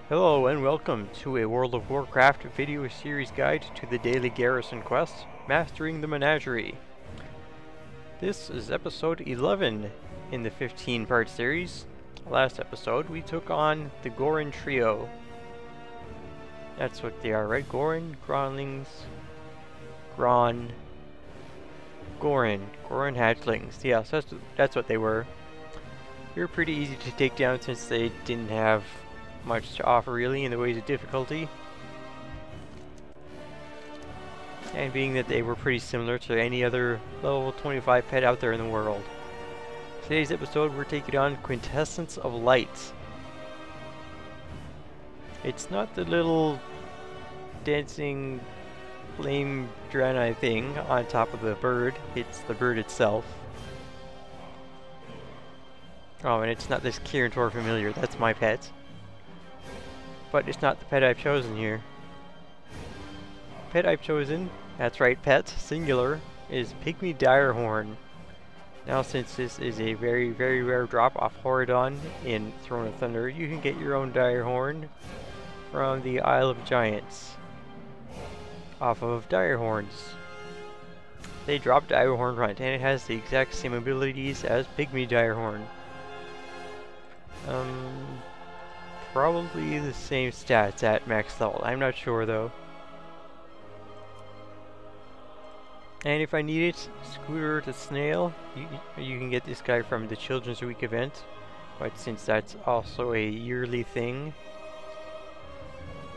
Hello and welcome to a World of Warcraft video series guide to the daily Garrison quest, Mastering the Menagerie. This is episode 11 in the 15-part series. Last episode we took on the Gorin trio. That's what they are, right? Gorin, Gronlings, Gorin hatchlings. Yes, that's what they were. They were pretty easy to take down since they didn't have much to offer really in the ways of difficulty, and being that they were pretty similar to any other level 25 pet out there in the world. Today's episode we're taking on Quintessence of Light. It's not the little dancing flame Draenei thing on top of the bird, it's the bird itself. Oh, and it's not this Kirintor familiar, that's my pet. But it's not the pet I've chosen here. Pet I've chosen, that's right, pet, singular, is Pygmy Direhorn. Now since this is a very, very rare drop off Horadon in Throne of Thunder, you can get your own Direhorn from the Isle of Giants. Off of Direhorns. They drop Direhorn Runt, and it has the exact same abilities as Pygmy Direhorn. Probably the same stats at max level. I'm not sure though. And if I need it, Scooter the Snail. You can get this guy from the Children's Week event, but since that's also a yearly thing,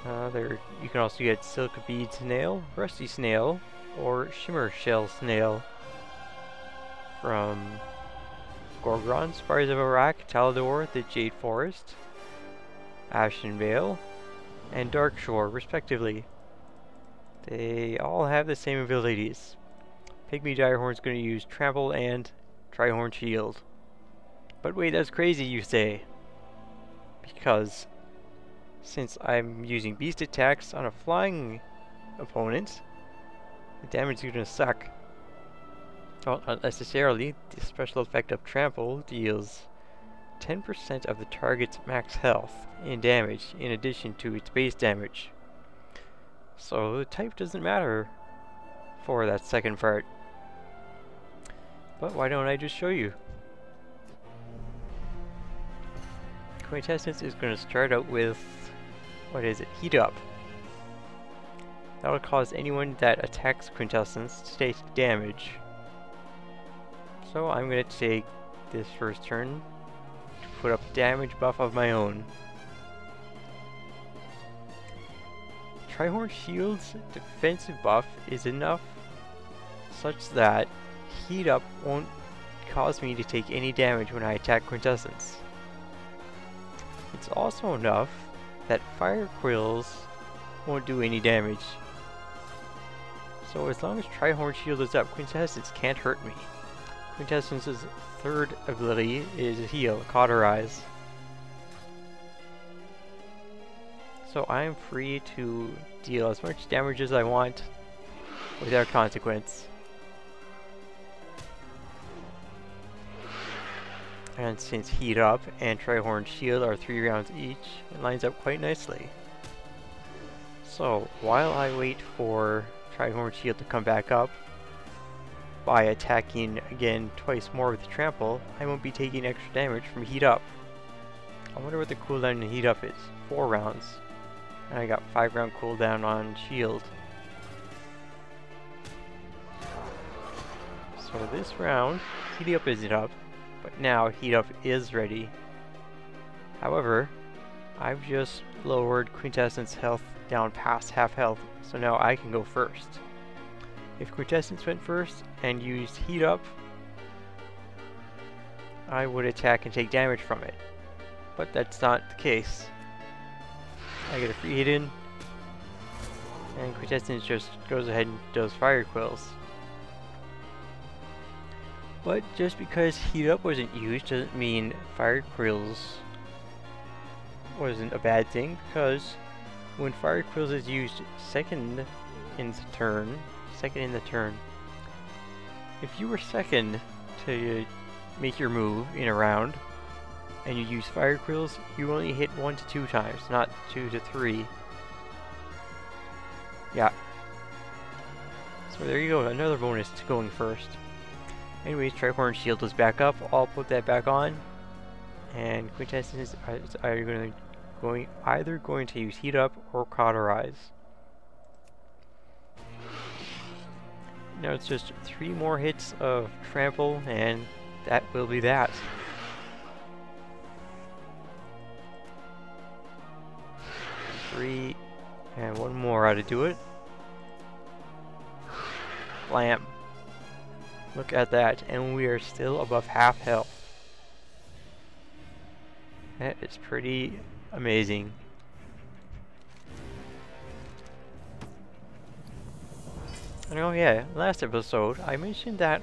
you can also get Silk Bead Snail, Rusty Snail, or Shimmer Shell Snail from Gorgon, Spires of Iraq, Talador, the Jade Forest, Ashen Vale, and Darkshore, respectively. They all have the same abilities. Pygmy Direhorn's going to use Trample and Trihorn Shield. But wait, that's crazy, you say. Because since I'm using beast attacks on a flying opponent, the damage is going to suck. Well, not necessarily. The special effect of Trample deals 10% of the target's max health in damage in addition to its base damage. So the type doesn't matter for that second part. But why don't I just show you? Quintessence is going to start out with, what is it? Heat Up. That will cause anyone that attacks Quintessence to take damage. So I'm going to take this first turn to put up a damage buff of my own. Trihorn Shield's defensive buff is enough such that Heat Up won't cause me to take any damage when I attack Quintessence. It's also enough that Fire Quills won't do any damage. So as long as Trihorn Shield is up, Quintessence can't hurt me. Quintessence's third ability is Heal, Cauterize. So I am free to deal as much damage as I want without consequence. And since Heat Up and Trihorn Shield are 3 rounds each, it lines up quite nicely. So while I wait for Trihorn Shield to come back up, by attacking again twice more with Trample, I won't be taking extra damage from Heat Up. I wonder what the cooldown in Heat Up is. 4 rounds. And I got 5 round cooldown on Shield. So this round, Heat Up isn't up, but now Heat Up is ready. However, I've just lowered Quintessence health down past half health, so now I can go first. If Quintessence went first and used Heat Up, I would attack and take damage from it. But that's not the case. I get a free hit in, and Quintessence just goes ahead and does Fire Quills. But just because Heat Up wasn't used doesn't mean Fire Quills wasn't a bad thing, because when Fire Quills is used second in the turn, if you were second to make your move in a round, and you use fire quills, you only hit 1 to 2 times, not 2 to 3. Yeah. So there you go, another bonus to going first. Anyways, Tricorn Shield is back up. I'll put that back on. And Quintessence is either going to use Heat Up or Cauterize. Now it's just 3 more hits of Trample, and that will be that. Three, and 1 more ought to do it. Blam. Look at that, and we are still above half health. That is pretty amazing. And oh yeah, last episode I mentioned that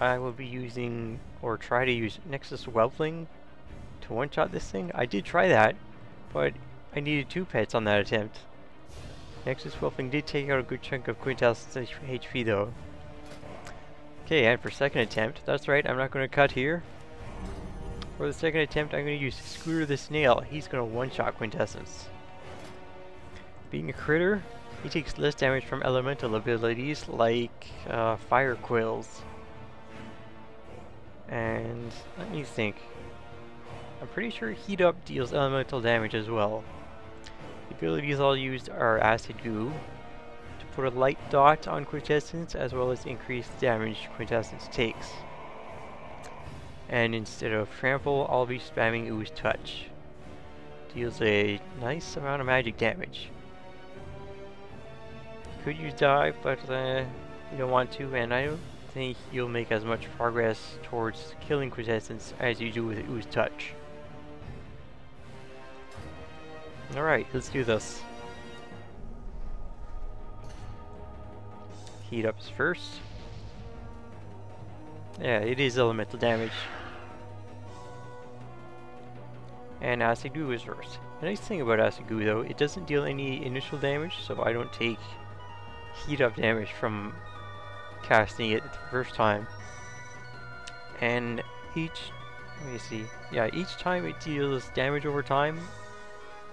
I will be using, or try to use, Nexus Whelpling to one-shot this thing. I did try that, but I needed 2 pets on that attempt. Nexus Whelpling did take out a good chunk of Quintessence HP though. Okay, and for second attempt, that's right, I'm not going to cut here. For the second attempt, I'm going to use Scooter the Snail. He's going to one-shot Quintessence. Being a critter, he takes less damage from elemental abilities like Fire Quills. And let me think. I'm pretty sure Heat Up deals elemental damage as well. The abilities I'll use are Acid Goo, to put a light dot on Quintessence, as well as increase the damage Quintessence takes. And instead of Trample, I'll be spamming Ooze Touch. Deals a nice amount of magic damage. Could use Dive, but you don't want to, and I don't think you'll make as much progress towards killing Quintessence as you do with Ooze Touch. Alright, let's do this. Heat Up's first. Yeah, it is elemental damage. And Acid Goo is first. The nice thing about Acid Goo though, it doesn't deal any initial damage, so I don't take Heat Up damage from casting it the first time. And each time it deals damage over time,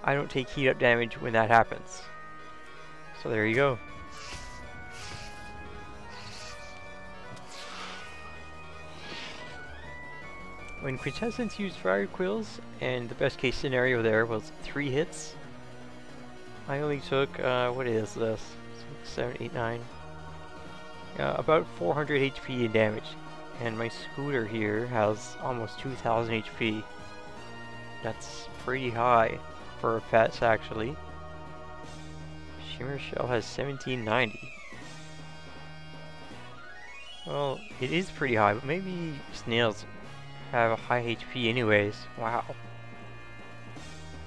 I don't take Heat Up damage when that happens. So there you go. When Quintessence used Fire Quills, and the best case scenario there was 3 hits, I only took, what is this? 6, 7, 8, 9. About 400 HP in damage. And my Scooter here has almost 2000 HP. That's pretty high for a pet, actually. Shimmer Shell has 1790. Well, it is pretty high, but maybe snails have a high HP anyways. Wow.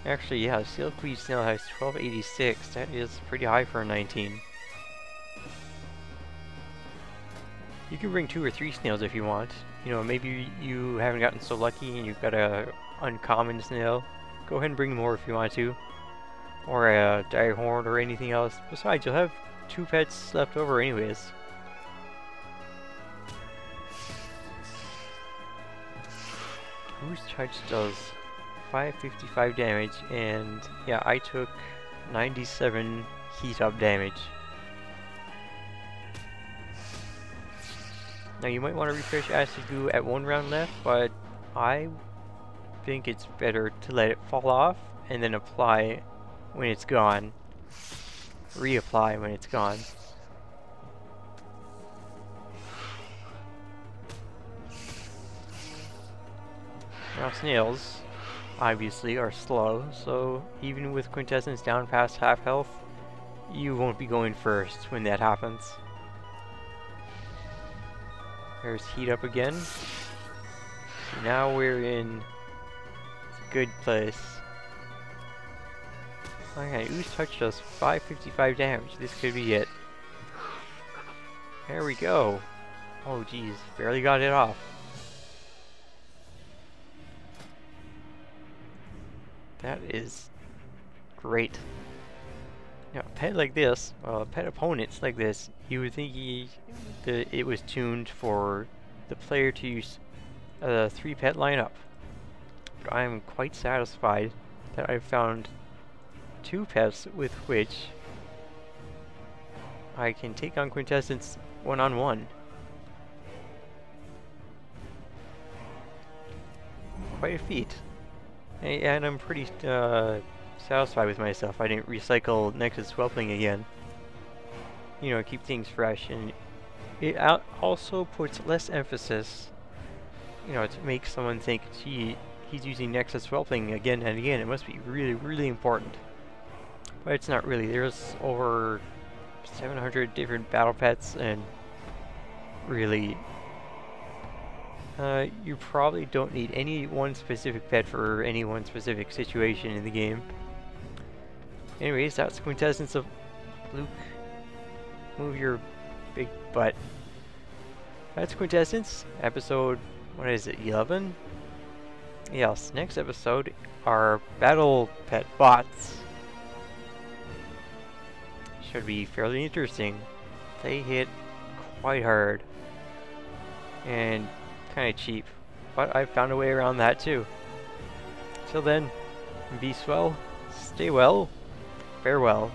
Actually, yeah, Silkweed Snail has 1286. That is pretty high for a 19. You can bring 2 or 3 snails if you want. You know, maybe you haven't gotten so lucky and you've got a uncommon snail. Go ahead and bring more if you want to. Or a Direhorn or anything else. Besides, you'll have 2 pets left over anyways. Ooze Touch does 555 damage, and yeah, I took 97 Heat Up damage. Now you might want to refresh Acid Goo at 1 round left, but I think it's better to let it fall off and then apply when it's gone. Reapply when it's gone. Now snails, obviously, are slow, so even with Quintessence down past half health, you won't be going first when that happens. There's Heat Up again. Now we're in a good place. Okay, Ooze Touch does 555 damage. This could be it. There we go. Oh geez, barely got it off. That is great. Now, a pet like this, pet opponents like this, you would think it was tuned for the player to use a 3-pet lineup. I'm quite satisfied that I've found 2 pets with which I can take on Quintessence one-on-one. Quite a feat. And I'm pretty satisfied with myself. I didn't recycle Nexus Whelpling again. You know, keep things fresh, and it also puts less emphasis, you know, to make someone think, gee, he's using Nexus Whelpling again and again. It must be really, really important. But it's not really. There's over 700 different battle pets, and really, you probably don't need any one specific pet for any one specific situation in the game. Anyways, that's Quintessence of Luke. Move your big butt. That's Quintessence, episode, what is it, 11? Yes, next episode are battle pet bots. Should be fairly interesting. They hit quite hard and kind of cheap, but I found a way around that too. Till then, be swell, stay well, farewell.